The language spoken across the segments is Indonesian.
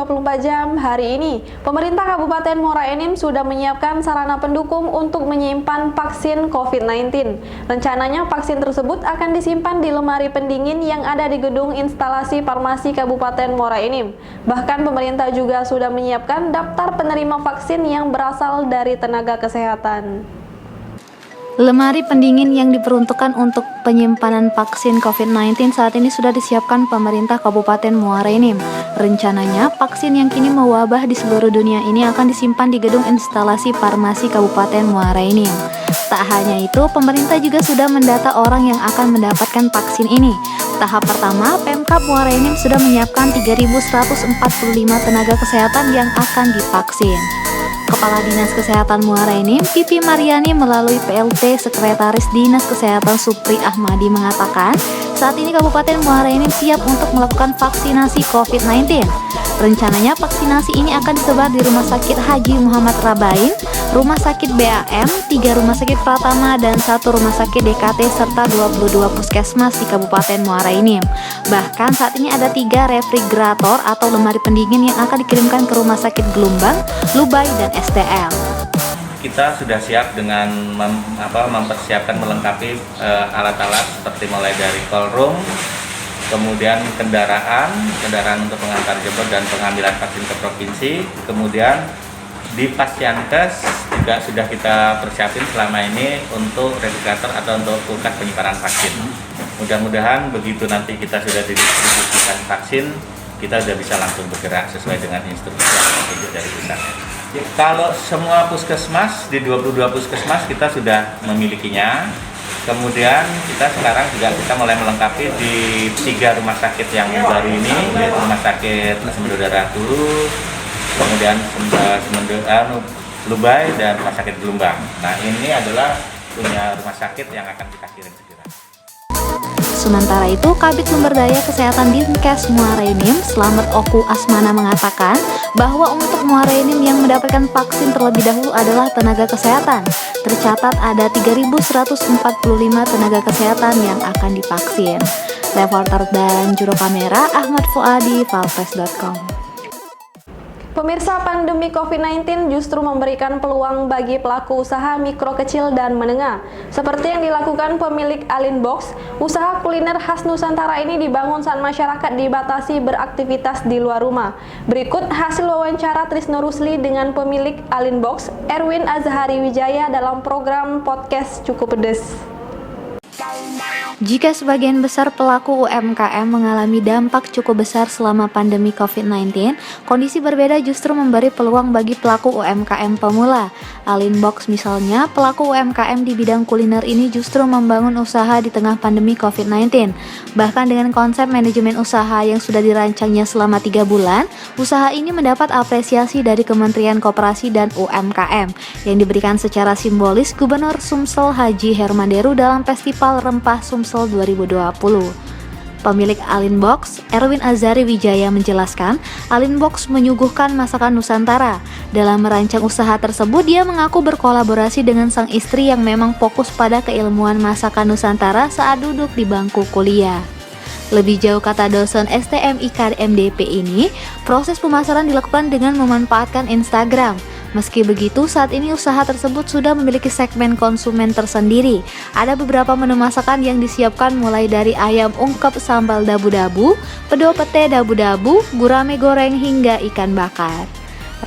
24 jam hari ini, pemerintah Kabupaten Muara Enim sudah menyiapkan sarana pendukung untuk menyimpan vaksin COVID-19. Rencananya vaksin tersebut akan disimpan di lemari pendingin yang ada di gedung instalasi farmasi Kabupaten Muara Enim. Bahkan pemerintah juga sudah menyiapkan daftar penerima vaksin yang berasal dari tenaga kesehatan. Lemari pendingin yang diperuntukkan untuk penyimpanan vaksin COVID-19 saat ini sudah disiapkan pemerintah Kabupaten Muara Enim. Rencananya, vaksin yang kini mewabah di seluruh dunia ini akan disimpan di gedung instalasi farmasi Kabupaten Muara Enim. Tak hanya itu, pemerintah juga sudah mendata orang yang akan mendapatkan vaksin ini. Tahap pertama, Pemkab Muara Enim sudah menyiapkan 3.145 tenaga kesehatan yang akan divaksin. Kepala Dinas Kesehatan Muara Enim, Pipi Mariani melalui PLT Sekretaris Dinas Kesehatan Supri Ahmadi mengatakan, saat ini Kabupaten Muara Enim siap untuk melakukan vaksinasi COVID-19. Rencananya vaksinasi ini akan disebar di Rumah Sakit Haji Muhammad Rabain, Rumah Sakit BAM, 3 Rumah Sakit Pratama, dan 1 Rumah Sakit DKT, serta 22 puskesmas di Kabupaten Muara Enim. Bahkan saat ini ada 3 refrigerator atau lemari pendingin yang akan dikirimkan ke Rumah Sakit Gelombang, Lubai, dan STL. Kita sudah siap dengan mempersiapkan melengkapi alat-alat seperti mulai dari call room, kemudian kendaraan untuk pengantar jemput dan pengambilan vaksin ke provinsi, kemudian di Pasyankes juga sudah kita persiapin selama ini untuk refrigerator atau untuk kulkas penyimpanan vaksin. Mudah-mudahan begitu nanti kita sudah didistribusikan vaksin, kita sudah bisa langsung bergerak sesuai dengan instruksi yang ditunjuk dari pusat. Kalau semua puskesmas, di 22 puskesmas kita sudah memilikinya. Kemudian kita sekarang juga mulai melengkapi di 3 rumah sakit yang baru ini, yaitu Rumah Sakit Sumber Udara Tulu, kemudian Lubai, dan Rumah Sakit Gelombang. Nah, ini adalah punya rumah sakit yang akan kita kirim segera. Sementara itu, Kabid Sumber Daya Kesehatan Dinkes Muara Enim, Slamet Oku Asmana mengatakan bahwa untuk Muara Enim yang mendapatkan vaksin terlebih dahulu adalah tenaga kesehatan. Tercatat ada 3.145 tenaga kesehatan yang akan divaksin. Reporter dan juru kamera Ahmad Fuadi, Valpres.com. Pemirsa, pandemi COVID-19 justru memberikan peluang bagi pelaku usaha mikro kecil dan menengah. Seperti yang dilakukan pemilik Alin Box, usaha kuliner khas Nusantara ini dibangun saat masyarakat dibatasi beraktivitas di luar rumah. Berikut hasil wawancara Trisno Rusli dengan pemilik Alin Box, Erwin Azhari Wijaya, dalam program podcast Cukup Pedes. Jika sebagian besar pelaku UMKM mengalami dampak cukup besar selama pandemi COVID-19, kondisi berbeda justru memberi peluang bagi pelaku UMKM pemula. Alin Box misalnya, pelaku UMKM di bidang kuliner ini justru membangun usaha di tengah pandemi COVID-19. Bahkan dengan konsep manajemen usaha yang sudah dirancangnya selama 3 bulan, usaha ini mendapat apresiasi dari Kementerian Koperasi dan UMKM yang diberikan secara simbolis Gubernur Sumsel Haji Hermanderu dalam Festival Rempah Sumsel 2020. Pemilik Alin Box, Erwin Azhari Wijaya menjelaskan, Alin Box menyuguhkan masakan Nusantara. Dalam merancang usaha tersebut, dia mengaku berkolaborasi dengan sang istri yang memang fokus pada keilmuan masakan Nusantara saat duduk di bangku kuliah. Lebih jauh, kata dosen STMIK MDP ini, proses pemasaran dilakukan dengan memanfaatkan Instagram. Meski begitu, saat ini usaha tersebut sudah memiliki segmen konsumen tersendiri. Ada beberapa menu masakan yang disiapkan mulai dari ayam ungkep sambal dabu-dabu, pedo pete dabu-dabu, gurame goreng, hingga ikan bakar.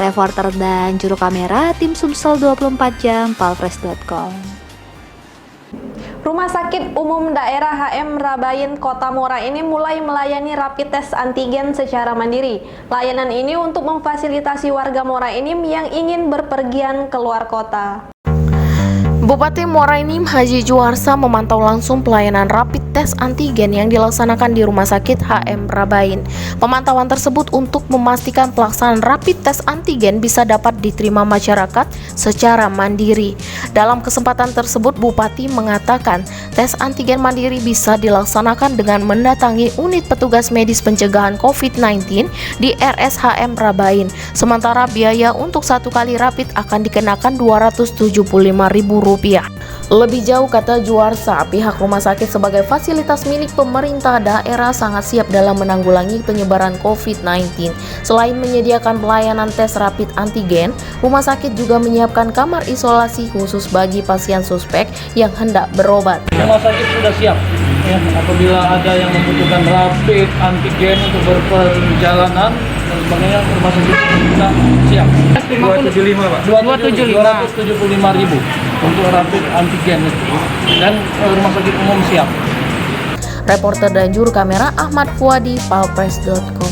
Reporter dan juru kamera tim Sumsel 24 jam, Valpres.com. Rumah Sakit Umum Daerah HM Rabain Kota Muara ini mulai melayani rapid test antigen secara mandiri. Layanan ini untuk memfasilitasi warga Muara Enim yang ingin berpergian keluar kota. Bupati Muara Enim Haji Juwarsa memantau langsung pelayanan rapid test antigen yang dilaksanakan di Rumah Sakit HM Rabain. Pemantauan tersebut untuk memastikan pelaksanaan rapid test antigen bisa dapat diterima masyarakat secara mandiri. Dalam kesempatan tersebut, Bupati mengatakan tes antigen mandiri bisa dilaksanakan dengan mendatangi unit petugas medis pencegahan COVID-19 di RSHM Rabain. Sementara biaya untuk 1 kali rapid akan dikenakan Rp275.000. Lebih jauh, kata Juarsa, pihak rumah sakit sebagai fasilitas milik pemerintah daerah sangat siap dalam menanggulangi penyebaran COVID-19. Selain menyediakan pelayanan tes rapid antigen, rumah sakit juga menyiapkan kamar isolasi khusus bagi pasien suspek yang hendak berobat. Rumah sakit sudah siap ya, apabila ada yang membutuhkan rapid antigen untuk berperjalanan dan sebagainya, rumah sakit kita siap. 275 Pak. 275.000 untuk rapid antigen itu, dan rumah sakit umum siap. Reporter dan juru kamera Ahmad Fuadi, palpres.com.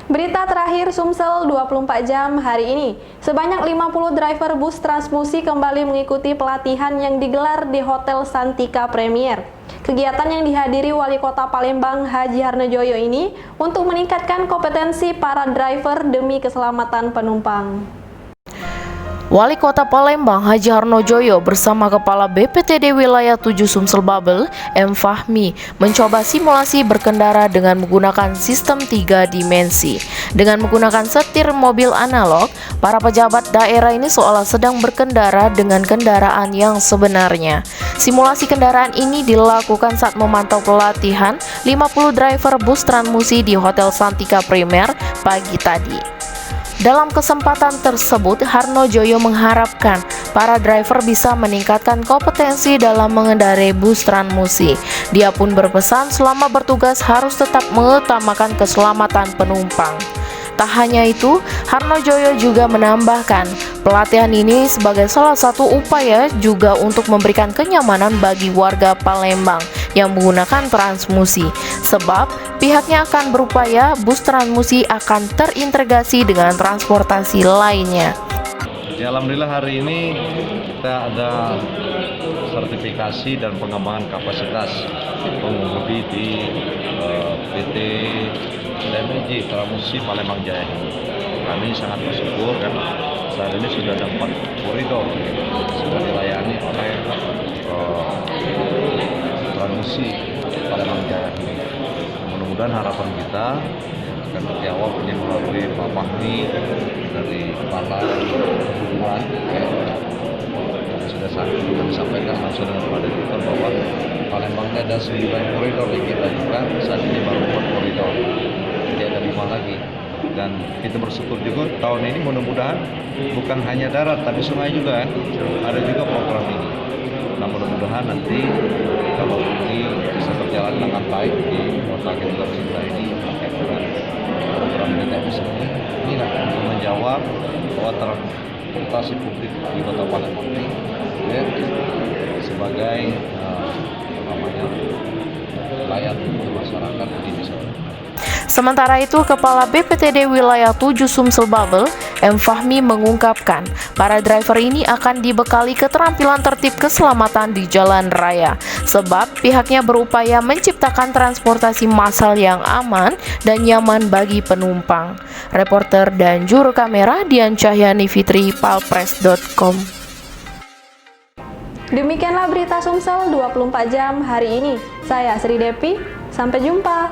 Berita terakhir Sumsel 24 jam hari ini. Sebanyak 50 driver bus Transmusi kembali mengikuti pelatihan yang digelar di Hotel Santika Premier. Kegiatan yang dihadiri Wali Kota Palembang Haji Harnojoyo ini untuk meningkatkan kompetensi para driver demi keselamatan penumpang. Wali Kota Palembang Haji Harnojoyo bersama Kepala BPTD Wilayah 7 Sumsel Babel, M. Fahmi, mencoba simulasi berkendara dengan menggunakan sistem 3 dimensi. Dengan menggunakan setir mobil analog, para pejabat daerah ini seolah sedang berkendara dengan kendaraan yang sebenarnya. Simulasi kendaraan ini dilakukan saat memantau pelatihan 50 driver bus Transmusi di Hotel Santika Premier pagi tadi. Dalam kesempatan tersebut, Harnojoyo mengharapkan para driver bisa meningkatkan kompetensi dalam mengendarai bus Transmusi. Dia pun berpesan selama bertugas harus tetap mengutamakan keselamatan penumpang. Tak hanya itu, Harnojoyo juga menambahkan, pelatihan ini sebagai salah satu upaya juga untuk memberikan kenyamanan bagi warga Palembang yang menggunakan Transmusi. Sebab pihaknya akan berupaya bus Transmusi akan terintegrasi dengan transportasi lainnya. Ya, alhamdulillah hari ini kita ada sertifikasi dan pengembangan kapasitas pengemudi di PT DMJ Transmusi Palembang Jaya. Kami sangat bersyukur karena saat ini sudah ada 4 koridor sudah dilayani oleh Transmusi Palembang Jaya. Mudah-mudahan harapan kita akan terjawab ini melalui Pak Fahmi dari Kepala Perhubungan sudah kami sampaikan langsung kepada direktur bahwa Palembang ada 9 koridor yang kita juga saat ini baru 4 koridor, jadi ada 5 lagi. Dan kita bersyukur juga tahun ini mudah-mudahan bukan hanya darat tapi sungai juga kan, ada juga program ini. Nah, mudah-mudahan nanti kalau ini bisa berjalan dengan baik di kota kita tercinta ini dengan program BTS ini akan menjawab bahwa transportasi publik di kota Palembang ini ya, sebagai layan masyarakat di desa. Sementara itu, Kepala BPTD Wilayah 7 Sumsel Babel, M. Fahmi mengungkapkan, para driver ini akan dibekali keterampilan tertib keselamatan di jalan raya, sebab pihaknya berupaya menciptakan transportasi massal yang aman dan nyaman bagi penumpang. Reporter dan juru kamera Dian Cahyani Fitri, palpres.com. Demikianlah berita Sumsel 24 jam hari ini. Saya Sri Depi, sampai jumpa.